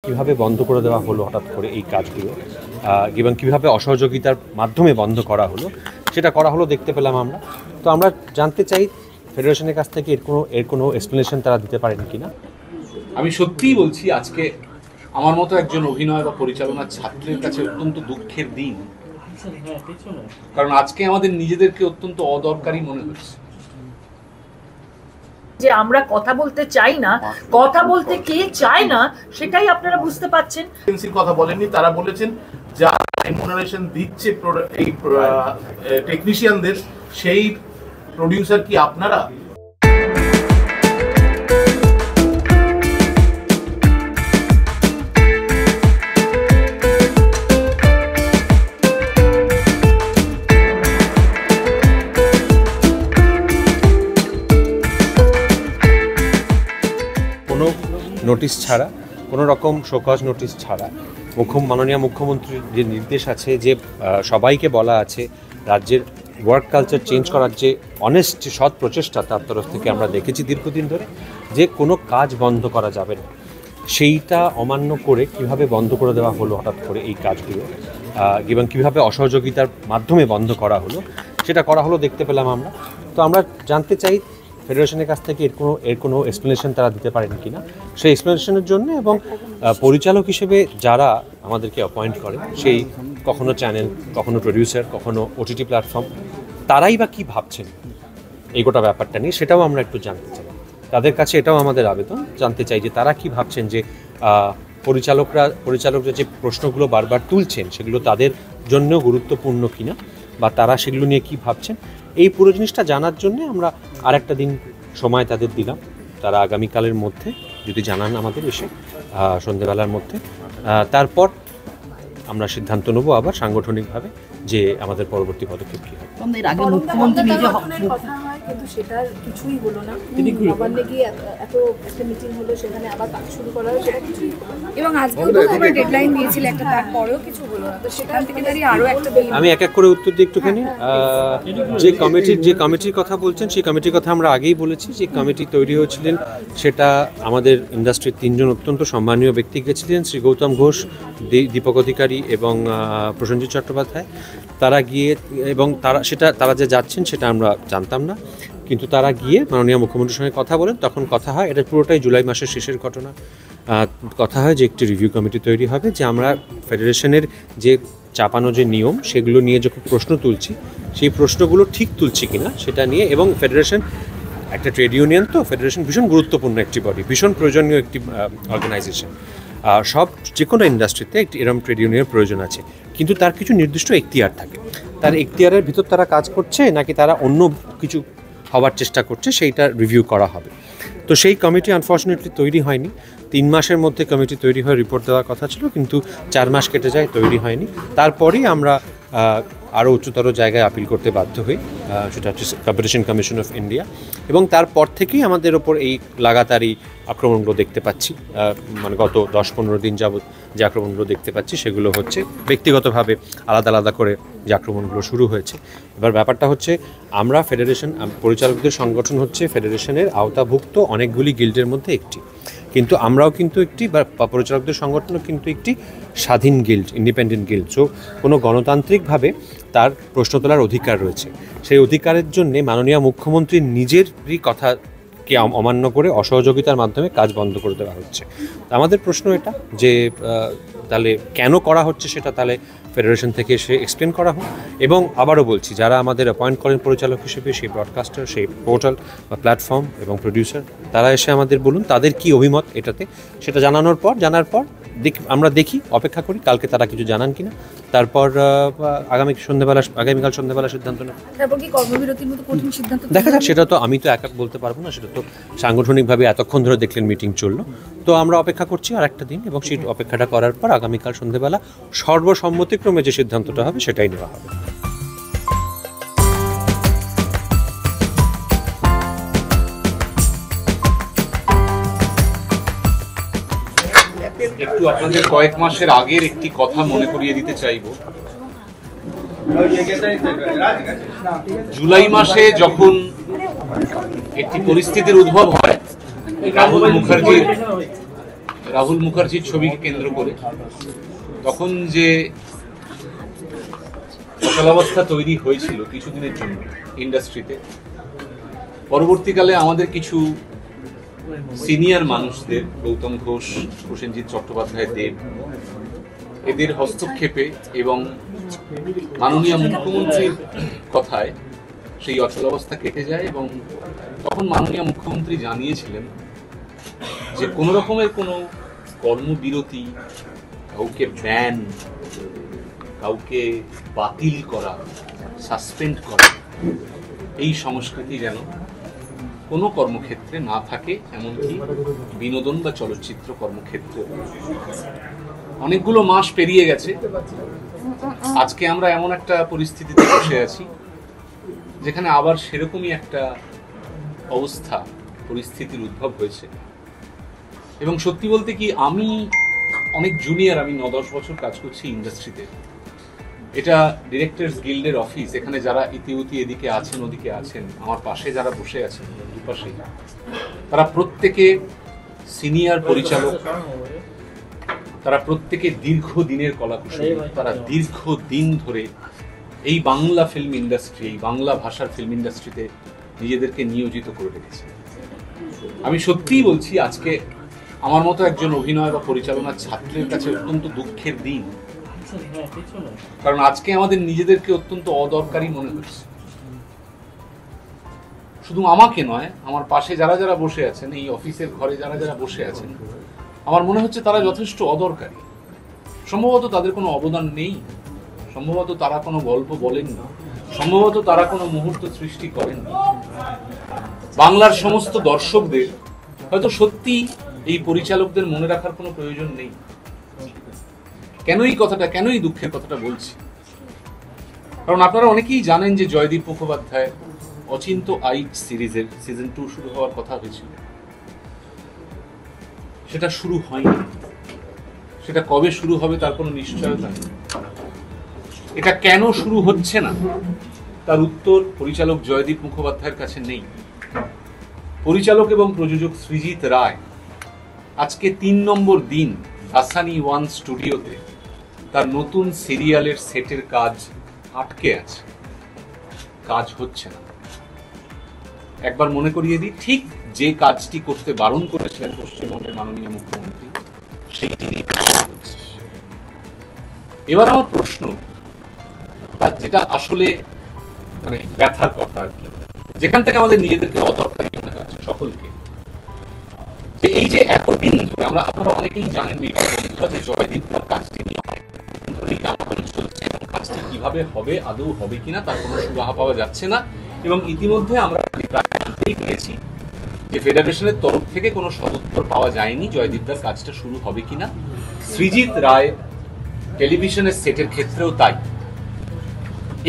কিভাবে বন্ধ করে দেওয়া হলো হঠাৎ করে এই কাজগুলো, এবং কীভাবে অসহযোগিতার মাধ্যমে বন্ধ করা হলো, সেটা করা হলো দেখতে পেলাম আমরা। তো আমরা জানতে চাই ফেডারেশনের কাছ থেকে এর কোনো এক্সপ্লেনেশন তারা দিতে পারেন কিনা। আমি সত্যিই বলছি, আজকে আমার মতো একজন অভিনয় বা পরিচালনার ছাত্রের কাছে অত্যন্ত দুঃখের দিন, কারণ আজকে আমাদের নিজেদেরকে অত্যন্ত অদরকারি মনে হচ্ছে। যে আমরা কথা বলতে চাই না, কথা বলতে কে চায় না সেটাই আপনারা বুঝতে পাচ্ছেন। এজেন্সির কথা বলেননি, তারা বলেছেন যারা রেমুনারেশন দিচ্ছে এই টেকনিশিয়ানদের, সেই প্রোডিউসার কি আপনারা? নোটিশ ছাড়া, কোনো রকম শোকজ নোটিশ ছাড়া মাননীয় মুখ্যমন্ত্রীর যে নির্দেশ আছে, যে সবাইকে বলা আছে রাজ্যের ওয়ার্ক কালচার চেঞ্জ করার যে অনেস্ট সৎ প্রচেষ্টা তার তরফ থেকে আমরা দেখেছি দীর্ঘদিন ধরে, যে কোনো কাজ বন্ধ করা যাবে না, সেইটা অমান্য করে কিভাবে বন্ধ করে দেওয়া হলো হঠাৎ করে এই কাজগুলো, এবং কীভাবে অসহযোগিতার মাধ্যমে বন্ধ করা হলো, সেটা করা হলো দেখতে পেলাম আমরা। তো আমরা জানতে চাই ফেডারেশনের কাছ থেকে এর কোনো এক্সপ্লেনেশন তারা দিতে পারেন কিনা, সেই এক্সপ্লেনেশনের জন্য। এবং পরিচালক হিসেবে যারা আমাদেরকে অ্যাপয়েন্ট করে, সেই কখনো চ্যানেল, কখনো প্রডিউসার, কখনো ওটিটি প্ল্যাটফর্ম, তারাই বা কী ভাবছেন এই গোটা ব্যাপারটা নিয়ে, সেটাও আমরা একটু জানতে চাই। তাদের কাছে এটাও আমাদের আবেদন, জানতে চাই যে তারা কি ভাবছেন, যে পরিচালকরা যে প্রশ্নগুলো বারবার তুলছেন সেগুলো তাদের জন্য গুরুত্বপূর্ণ কিনা, বা তারা সেগুলো নিয়ে কী ভাবছেন। এই পুরো জিনিসটা জানার জন্য আমরা আরেকটা দিন সময় তাদের দিলাম। তারা আগামীকালের মধ্যে যদি জানান আমাদের এসে সন্ধ্যেবেলার মধ্যে, তারপর আমরা সিদ্ধান্ত নেব আবার সাংগঠনিকভাবে যে আমাদের পরবর্তী পদক্ষেপ কী হবে। মুখ্যমন্ত্রী নিজে কথা হয়, কিন্তু সেটা কিছুই হলো না। নবান্নে গিয়ে এত একটা মিটিং হলো, সেখানে আবার কাজ শুরু করা হলো, সেটা কিছুই হলো না। এবং আজকেও তো আমরা ডেডলাইন দিয়েছিল একটা, তারপরেও কিছু হলো না। তো সেখান থেকে দাঁড়িয়ে আরও একটা আমি এক এক করে উত্তর দিই একটুখানি। যে কমিটির কথা বলছেন, সেই কমিটির কথা আমরা আগেই বলেছি। যে কমিটি তৈরি হয়েছিলেন সেটা আমাদের ইন্ডাস্ট্রির তিনজন অত্যন্ত সম্মানীয় ব্যক্তি গেছিলেন, শ্রী গৌতম ঘোষ, দীপক অধিকারী এবং প্রসেনজিৎ চট্টোপাধ্যায়। তারা গিয়ে, এবং তারা যে যাচ্ছেন সেটা আমরা জানতাম না, কিন্তু তারা গিয়ে মাননীয় মুখ্যমন্ত্রীর সঙ্গে কথা বলেন। তখন কথা হয়, এটা পুরোটাই জুলাই মাসের শেষের ঘটনা, কথা হয় যে একটি রিভিউ কমিটি তৈরি হবে, যে আমরা ফেডারেশনের যে চাপানো যে নিয়ম সেগুলো নিয়ে যখন প্রশ্ন তুলছি, সেই প্রশ্নগুলো ঠিক তুলছি কিনা সেটা নিয়ে। এবং ফেডারেশন একটা ট্রেড ইউনিয়ন, তো ফেডারেশন ভীষণ গুরুত্বপূর্ণ একটি বডি, ভীষণ প্রয়োজনীয় একটি অর্গানাইজেশন। যে কোনো ইন্ডাস্ট্রিতে একটি এরকম ট্রেড ইউনিয়নের প্রয়োজন আছে, কিন্তু তার কিছু নির্দিষ্ট এখতিয়ার থাকে। তার এখতিয়ারের ভিতর তারা কাজ করছে নাকি তারা অন্য কিছু হওয়ার চেষ্টা করছে, সেইটা রিভিউ করা হবে। তো সেই কমিটি আনফর্চুনেটলি তৈরি হয়নি। 3 মাসের মধ্যে কমিটি তৈরি হয়ে রিপোর্ট দেওয়ার কথা ছিল, কিন্তু 4 মাস কেটে যায়, তৈরি হয়নি। তারপরেই আমরা আরও উচ্চতর জায়গায় আপিল করতে বাধ্য হই, সেটা হচ্ছে কম্পিটিশন কমিশন অফ ইন্ডিয়া। এবং তারপর থেকেই আমাদের ওপর এই লাগাতারই আক্রমণগুলো দেখতে পাচ্ছি। মানে গত 10-15 দিন যাবৎ যে আক্রমণগুলো দেখতে পাচ্ছি সেগুলো হচ্ছে ব্যক্তিগতভাবে আলাদা আলাদা করে যে আক্রমণগুলো শুরু হয়েছে। এবার ব্যাপারটা হচ্ছে, আমরা ফেডারেশন, পরিচালকদের সংগঠন হচ্ছে ফেডারেশনের আওতাভুক্ত অনেকগুলি গিল্ডের মধ্যে একটি, কিন্তু আমরাও কিন্তু একটি, বা পরিচালকদের সংগঠনও কিন্তু একটি স্বাধীন গিল্ড, ইন্ডিপেন্ডেন্ট গিল্ড। সো কোনো গণতান্ত্রিকভাবে তার প্রশ্ন তোলার অধিকার রয়েছে। সেই অধিকারের জন্য মাননীয় মুখ্যমন্ত্রীর নিজেরই কথাকে অমান্য করে অসহযোগিতার মাধ্যমে কাজ বন্ধ করে দেওয়া হচ্ছে। আমাদের প্রশ্ন এটা যে তাহলে কেন করা হচ্ছে, সেটা তাহলে ফেডারেশন থেকে এসে এক্সপ্লেন করা হোক। এবং আবারও বলছি, যারা আমাদের অ্যাপয়েন্ট করেন পরিচালক হিসেবে, সেই ব্রডকাস্টার, সেই পোর্টাল বা প্ল্যাটফর্ম এবং প্রডিউসার, তারা এসে আমাদের বলুন তাদের কি অভিমত এটাতে। সেটা জানার পর আমরা দেখি, অপেক্ষা করি কালকে তারা কিছু জানান কিনা, তারপর আগামীকাল সন্ধ্যাবেলা সিদ্ধান্ত নেব। দেখা যাক, সেটা তো আমি তো একা বলতে পারবো না, সেটা তো সাংগঠনিকভাবে এতক্ষণ ধরে দেখলেন মিটিং চললো। তো আমরা অপেক্ষা করছি আর একটা দিন, এবং সেই অপেক্ষাটা করার পর আগামীকাল সন্ধ্যাবেলা সর্বসম্মতিক্রমে যে সিদ্ধান্তটা হবে সেটাই নেওয়া হবে। একটু আপনাদের কয়েক মাসের আগের একটি কথা মনে করিয়ে দিতে চাইব। জুলাই মাসে যখন একটি পরিস্থিতির উদ্ভব হয়, রাহুল মুখার্জির রাহুল মুখার্জির ছবিকে কেন্দ্র করে তখন যে অচলাবস্থা তৈরি হয়েছিল কিছুদিনের জন্য ইন্ডাস্ট্রিতে, পরবর্তীকালে আমাদের কিছু সিনিয়র মানুষদের, গৌতম ঘোষ, প্রসেনজিৎ চট্টোপাধ্যায়, দেব, এদের হস্তক্ষেপে এবং মাননীয় মুখ্যমন্ত্রীর কথায় সেই অচলাবস্থা কেটে যায়। এবং তখন মাননীয় মুখ্যমন্ত্রী জানিয়েছিলেন যে কোনো রকমের কোনো কর্মবিরতি, কাউকে ব্যান, কাউকে বাতিল করা, সাসপেন্ড করা, এই সংস্কৃতি যেন কোনো কর্মক্ষেত্রে না থাকে, এমনকি বিনোদন বা চলচ্চিত্র কর্মক্ষেত্রে। অনেকগুলো মাস পেরিয়ে গেছে, আজকে আমরা এমন একটা পরিস্থিতিতে বসে আছি যেখানে আবার সেরকমই একটা অবস্থা, পরিস্থিতির উদ্ভব হয়েছে। এবং সত্যি বলতে কি, আমি অনেক জুনিয়র, আমি 9-10 বছর কাজ করছি ইন্ডাস্ট্রিতে। এটা ডিরেক্টরস গিল্ডের অফিস, এখানে যারা ইতিউতি এদিকে আছেন ওদিকে আছেন, আমার পাশে যারা বসে আছেন দুপাশে, তারা প্রত্যেকে সিনিয়র পরিচালক, তারা প্রত্যেকে দীর্ঘদিনের কলাকুশলী, তারা দীর্ঘদিন ধরে এই বাংলা ফিল্ম ইন্ডাস্ট্রি, এই বাংলা ভাষার ফিল্ম ইন্ডাস্ট্রিতে নিজেদেরকে নিয়োজিত করে রেখেছে। আমি সত্যিই বলছি, আজকে আমার মতো একজন অভিনয় বা পরিচালনার ছাত্রের কাছে অত্যন্ত দুঃখের দিন, কারণ আজকে আমাদের নিজেদেরকে অত্যন্ত অদরকারি মনে হচ্ছে। শুধু আমাকে নয়, আমার পাশে যারা যারা বসে আছেন, এই অফিসের ঘরে যারা যারা বসে আছেন, আমার মনে হচ্ছে তারা যথেষ্ট অদরকারি। সম্ভবত তাদের কোনো অবদান নেই, সম্ভবত তারা কোনো গল্প বলেননি, সম্ভবত তারা কোনো মুহূর্ত সৃষ্টি করেননি। বাংলার সমস্ত দর্শকদের হয়তো সত্যি এই পরিচালকদের মনে রাখার কোনো প্রয়োজন নেই। কেন এই কথাটা, কেন এই দুঃখের কথাটা বলছি? কারণ আপনারা অনেকেই জানেন যে জয়দীপ মুখোপাধ্যায় অচিন্ত আই সিরিজের সিজন 2 শুরু হওয়ার কথা হয়েছিল, সেটা শুরু হয়নি। সেটা কবে শুরু হবে তার কোনো নিশ্চয়তা নেই। এটা কেন শুরু হচ্ছে না তার উত্তর পরিচালক জয়দীপ মুখোপাধ্যায়ের কাছে নেই। পরিচালক এবং প্রযোজক সৃজিত রায় আজকে 3 নম্বর দিন আসানি 1 স্টুডিওতে তার নতুন সিরিয়ালের সেটের কাজ আটকে আছে, কাজ হচ্ছে না। একবার মনে করিয়ে দিই, ঠিক যে কাজটি করতে বারণ করেছিলেন পশ্চিমবঙ্গের মাননীয় মুখ্যমন্ত্রী, সেইটি হচ্ছে। এবার আমার প্রশ্ন, যেটা আসলে মানে ব্যথার কথা আর কি, যেখান থেকে আমাদের নিজেদেরকে অদরকারি মনে হচ্ছে সকলকে, যে এই যে এতদিন ধরে আমরা, আপনারা অনেকেই জানেন যে জয়দীপ তার কাজটি নিয়ে আন্দোলন চলছে, এবং কাজটি কিভাবে হবে, আদৌ হবে কিনা তার কোনো সুরাহা পাওয়া যাচ্ছে না। এবং ইতিমধ্যে আমরা জানতেই পেরেছি যে ফেডারেশনের তরফ থেকে কোনো সদুত্তর পাওয়া যায়নি জয়দীপদার কাজটা শুরু হবে কিনা। সৃজিত রায় টেলিভিশনের সেটের ক্ষেত্রেও তাই।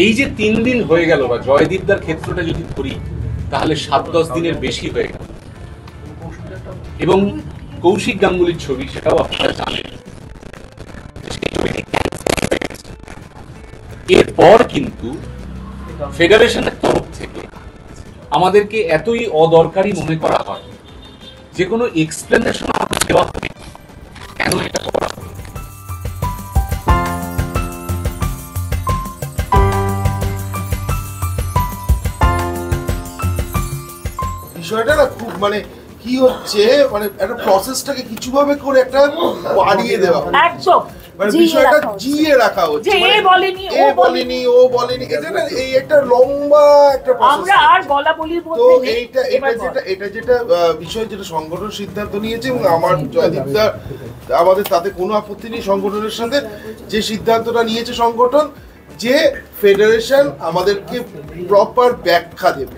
এই যে 3 দিন হয়ে গেল, বা জয়দীপদার ক্ষেত্রটা যদি ধরি তাহলে 7-10 দিনের বেশি হয়ে গেল। এবং কৌশিক গাঙ্গুলির ছবি, সেটাও আপনারা জানেন, এরপর কিন্তু ফেডারেশনের তরফ থেকে আমাদেরকে এতই অদরকারি মনে করা হয় যে কোনো এক্সপ্লেনেশন দেওয়া হবে কেন এটা করা হবে। বিষয়টা না খুব মানে কি হচ্ছে, মানে একটা প্রসেসটাকে কিছুভাবে করে একটা বাড়িয়ে দেওয়া, একদম মানে বিষয়টা জিয়ে রাখা হচ্ছে, যে এ বলেনি, এ বলেনি, ও বলেনি, এটা না এই একটা লম্বা একটা প্রসেস। আমরা আর বলা বলির তো মধ্যে নেই। এটা যেটা বিষয়, যেটা সংগঠন সিদ্ধান্ত নিয়েছে, এবং আমার জয়দীপদা, আমাদের তাতে কোনো আপত্তি নেই সংগঠনের সাথে। যে সিদ্ধান্তটা নিয়েছে সংগঠন, যে ফেডারেশন আমাদেরকে প্রপার ব্যাখ্যা দেবে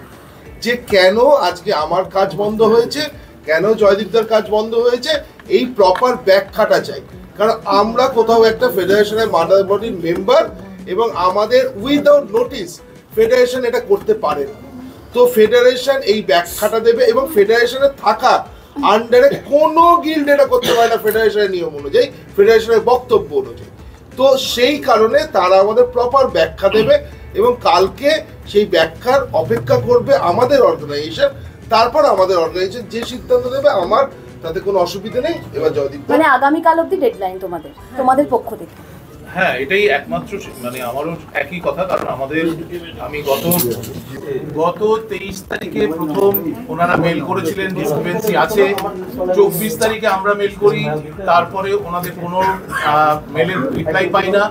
যে কেন আজকে আমার কাজ বন্ধ হয়েছে, কেন জয়দীপদার কাজ বন্ধ হয়েছে, এই প্রপার ব্যাখ্যাটা চাই। কারণ আমরা কোথাও একটা ফেডারেশনের মাদার বডির মেম্বার, এবং আমাদের উইদাউট নোটিস ফেডারেশন এটা করতে পারে না। তো ফেডারেশন এই ব্যাখ্যাটা দেবে, এবং ফেডারেশনের থাকা আন্ডারে কোনো গিল্ড এটা করতে পারে না ফেডারেশনের নিয়ম অনুযায়ী, ফেডারেশনের বক্তব্য অনুযায়ী। তো সেই কারণে তারা আমাদের প্রপার ব্যাখ্যা দেবে, এবং কালকে সেই ব্যাখ্যার অপেক্ষা করবে আমাদের অর্গানাইজেশন। তারপর আমাদের অর্গানাইজেশন যে সিদ্ধান্ত দেবে, আমার তাতে কোনো অসুবিধা নেই। এবার জয়দীপ মানে আগামীকাল অবধি ডেডলাইন তোমাদের পক্ষ থেকে? হ্যাঁ, এটাই একমাত্র, মানে আমারও একই কথা। কারণ আমি গত 23 তারিখে প্রথম ওনারা মেল করেছিলেন, ডিসক্রিপেন্সি আছে। 24 তারিখে আমরা মেল করি, তারপরে ওনাদের কোনো মেলের রিপ্লাই পাই না।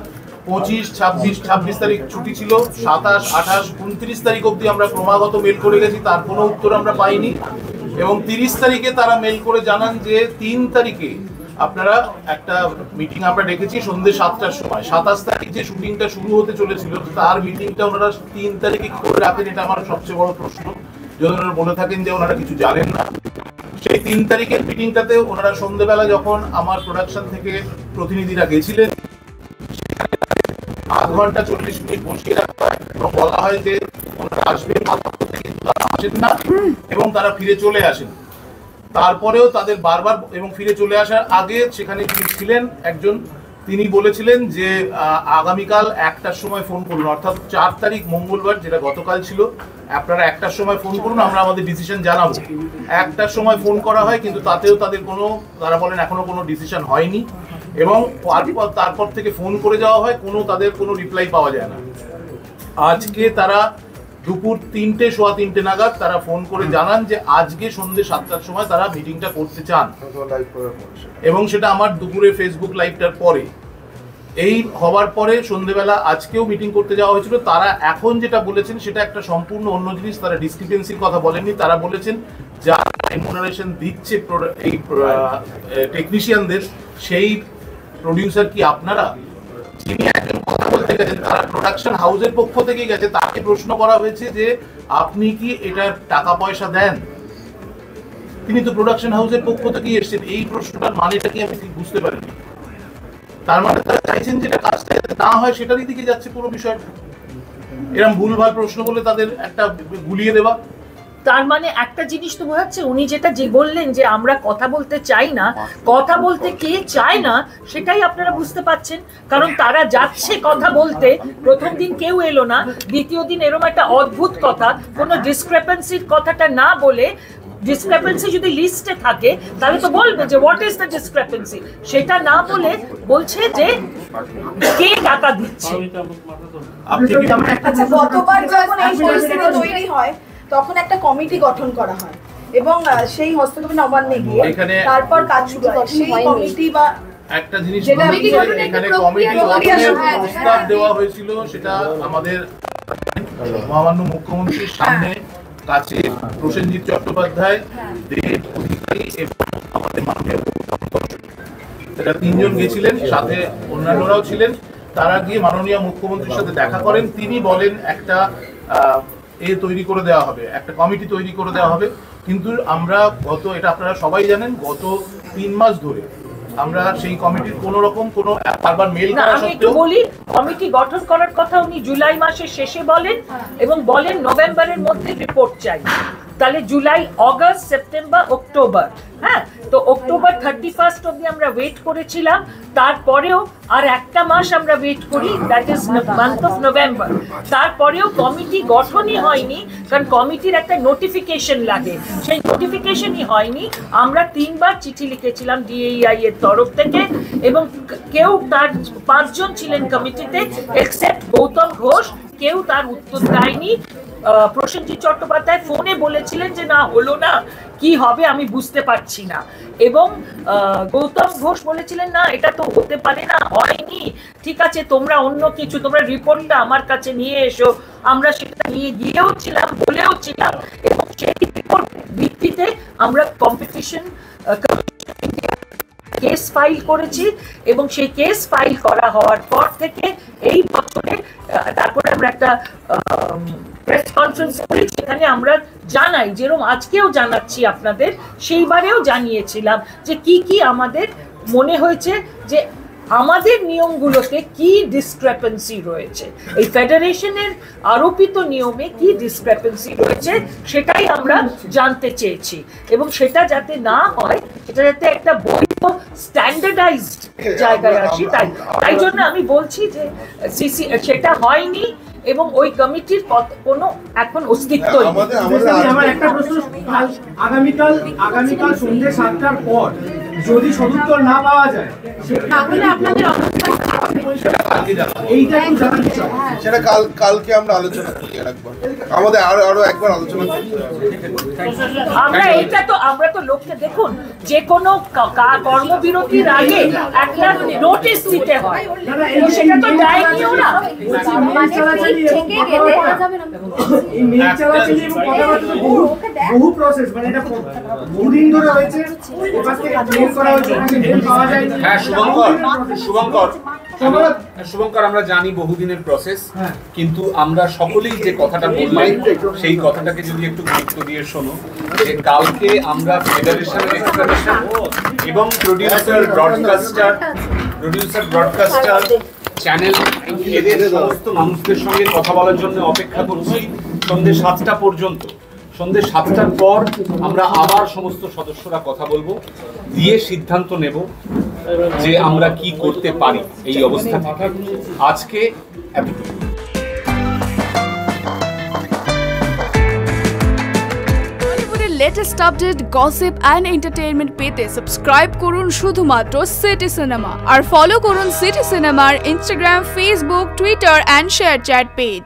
25, 26 তারিখ ছুটি ছিল, 27, 28, 29 তারিখ অবধি আমরা ক্রমাগত মেল করে গেছি, তার কোনো উত্তর আমরা পাইনি। এবং 30 তারিখে তারা মেল করে জানান যে 3 তারিখে আপনারা একটা মিটিং আমরা ডেকেছি সন্ধ্যে 7টার সময়। 27 তারিখ যে শুটিংটা শুরু হতে চলেছিল তার মিটিংটা ওনারা 3 তারিখে করে রাখেন। এটা আমার সবচেয়ে বড় প্রশ্ন, যদি ওনারা বলে থাকেন যে ওনারা কিছু জানেন না। সেই 3 তারিখের মিটিংটাতে ওনারা সন্ধ্যেবেলা যখন আমার প্রোডাকশন থেকে প্রতিনিধিরা গেছিলেন, আধ ঘন্টা 40 মিনিট বসিয়ে রাখা হয় এবং বলা হয় যে ওনারা আসবেন, কিন্তু তারা আসেন না এবং তারা ফিরে চলে আসেন। তারপরেও তাদের বারবার এবং ফিরে চলে আসার আগে সেখানে যিনি ছিলেন একজন, তিনি বলেছিলেন যে আগামীকাল 1টার সময় ফোন করুন, অর্থাৎ 4 তারিখ মঙ্গলবার, যেটা গতকাল ছিল। আপনারা 1টার সময় ফোন করুন, আমরা আমাদের ডিসিশন জানাবো। 1টার সময় ফোন করা হয়, কিন্তু তাতেও তারা বলেন এখনো কোনো ডিসিশন হয়নি। এবং তারপর থেকে ফোন করে যাওয়া হয়, তাদের কোনো রিপ্লাই পাওয়া যায় না। আজকে তারা দুপুর 3টে, সোয়া 3টে নাগাদ তারা ফোন করে জানান যে আজকে সন্ধ্যে 7টার সময় তারা মিটিংটা করতে চান, এবং সেটা আমার দুপুরে ফেসবুক লাইভটার পরে। এই হওয়ার পরে সন্ধ্যেবেলা আজকেও মিটিং করতে যাওয়া হয়েছিল। তারা এখন যেটা বলেছেন সেটা একটা সম্পূর্ণ অন্য জিনিস। তারা ডিসক্রিপেন্সির কথা বলেননি, তারা বলেছেন যা রেমুনারেশন দিচ্ছে এই টেকনিশিয়ানদের, সেই প্রডিউসার কি আপনারা? যিনি একজন কথা বলতে গেছেন তারা প্রোডাকশন হাউসের পক্ষ থেকে গেছে, তাকে প্রশ্ন করা হয়েছে যে আপনি কি এটার টাকা পয়সা দেন? তিনি তো প্রোডাকশন হাউসের পক্ষ থেকেই এসেছেন। এই প্রশ্নটার মানেটা কি আমি ঠিক বুঝতে পারিনি। তার মানে তারা চাইছেন যেটা কাজটা না হয় সেটারই দিকে যাচ্ছে পুরো বিষয়টা। এরকম ভুলভাল প্রশ্ন বলে তাদের একটা গুলিয়ে দেওয়া। তার মানে একটা জিনিস তো বোঝাচ্ছে, উনি যেটা বললেন যে আমরা কথা বলতে চাই না, কথা বলতে কে চায় না সেটাই আপনারা বুঝতে পাচ্ছেন। কারণ তারা যাচ্ছে কথা বলতে, প্রথম দিন কেউ এলো না, দ্বিতীয় দিন এরকম একটা অদ্ভুত কথা, কোনো ডিসক্রেপেন্সির কথাটা না বলে, ডিসক্রেপেন্সি যদি লিস্টে থাকে তাহলে তো বলবে যে হোয়াট ইজ দ্য ডিসক্রেপেন্সি, সেটা না বলে বলছে যে কে টাকা দিচ্ছে। আচ্ছা, গতবার যখন এই পরিস্থিতি তৈরি হয় তখন একটা কমিটি গঠন করা হয় এবং সেই হস্তক্ষেপ নবান্নে গিয়ে তারপর কাজ শুরু হয়। সেই কমিটি বা একটা জিনিস এখানে কমিটি গঠনের প্রস্তাব দেওয়া হয়েছিল, সেটা আমাদের মহামান্য মুখ্যমন্ত্রীর সামনে কাছে প্রসেনজিৎ চট্টোপাধ্যায়, দেব অধিকারী এবং আমাদের মাননীয় এটা 3 জন গেছিলেন, সাথে অন্যান্যরাও ছিলেন। তারা গিয়ে মাননীয় মুখ্যমন্ত্রীর সাথে দেখা করেন। তিনি বলেন একটা তৈরি করে দেওয়া হবে, একটা কমিটি তৈরি করে দেওয়া হবে। কিন্তু আমরা এটা আপনারা সবাই জানেন, গত 3 মাস ধরে আমরা সেই কমিটির কোনো রকম বারবার মেল করা সত্ত্বেও, বলি কমিটি গঠন করার কথা উনি জুলাই মাসের শেষে বলেন এবং বলেন নভেম্বরের মধ্যে রিপোর্ট চাই। তাহলে জুলাই, অগাস্ট, সেপ্টেম্বর, অক্টোবর, হ্যাঁ, তো অক্টোবর 31 অবধি আমরা ওয়েট করেছিলাম। তারপরেও আর একটা মাস আমরা ওয়েট করি, that is month of November. তারপরেও কমিটি গঠনই হয়নি, কারণ কমিটির একটা নোটিফিকেশন লাগে, সেই নোটিফিকেশনই হয়নি। আমরা 3 বার চিঠি লিখেছিলাম ডিএইআই এর তরফ থেকে, এবং কেউ, তার 5 জন ছিলেন কমিটিতে এক্সেপ্ট গৌতম ঘোষ, কেউ তার উত্তর দেয়নি। প্রসেনজিৎ চট্টোপাধ্যায় ফোনে বলেছিলেন যে না, হলো না, কি হবে আমি বুঝতে পারছি না, এবং গৌতম ঘোষ বলেছিলেন না, এটা তো হতে পারে না, হয়নি, ঠিক আছে তোমরা অন্য কিছু, তোমরা রিপোর্টটা আমার কাছে নিয়ে এসো। আমরা সেটা নিয়ে গিয়েও ছিলাম, বলেও ছিলাম, এবং সেই রিপোর্ট ভিত্তিতে আমরা কম্পিটিশন কেস ফাইল করেছি, এবং সেই কেস ফাইল করা হওয়ার পর থেকে এই বছরে তারপরে আমরা একটা প্রেস কনফারেন্স করি, সেখানে আমরা জানাই, যেরকম আজকেও জানাচ্ছি আপনাদের, সেইবারেও জানিয়েছিলাম যে কি কি আমাদের মনে হয়েছে যে আমাদের নিয়মগুলোতে কি ডিসক্রেপেন্সি রয়েছে, এই ফেডারেশনের আরোপিত নিয়মে কি ডিসক্রেপেন্সি রয়েছে সেটাই আমরা জানতে চেয়েছি, এবং সেটা যাতে না হয়, সেটা যাতে একটা বৈধ স্ট্যান্ডার্ডাইজড জায়গায় আসি, তাই জন্য আমি বলছি যে সেটা হয়নি, এবং ওই কমিটির কোনো এখন অস্তিত্ব আমার একটা প্রশ্ন, আগামীকাল সন্ধ্যে 7টার পর যদি সদুত্তর না পাওয়া যায় তাহলে আপনাদের এইটা একটু জানতে চাই। সেটা কালকে আমরা আলোচনা করি একবার, আমাদের আরো একবার আলোচনা করি। আমরা তো লোককে দেখুন যে কোনো কর্মবিরতির আগে একটা নোটিশ দিতে হয়, সেটা তো দেয়নি ওরা। এই মেল চালাচালি এবং কথাবার্তা বহু প্রসেস, মানে এটা বহুদিন ধরে হয়েছে, ওখান থেকে মেল করা হয়েছে, মেল পাওয়া যায়নি। হ্যাঁ শুভঙ্কর, আমরা জানি বহুদিনের প্রসেস, কিন্তু আমরা সকলেই যে কথাটা বললাম সেই কথাটাকে যদি একটু গুরুত্ব দিয়ে শোনো, যে কালকে আমরা ফেডারেশনের এক্সপ্লেনেশন এবং প্রোডিউসার ব্রডকাস্টার চ্যানেল এদের সমস্ত মানুষদের সঙ্গে কথা বলার জন্য অপেক্ষা করছি সন্ধ্যে 7টা পর্যন্ত। সন্ধ্যে 7টার পর আমরা আবার সমস্ত সদস্যরা কথা বলবো, দিয়ে সিদ্ধান্ত নেব যে আমরা কি করতে পারি এই অবস্থা থেকে। আজকে এতটুকু। বলিউডের latest update, gossip and entertainment পেতে সাবস্ক্রাইব করুন শুধুমাত্র সিটি সিনেমা, আর ফলো করুন সিটি সিনেমার Instagram, Facebook, Twitter and share chat page.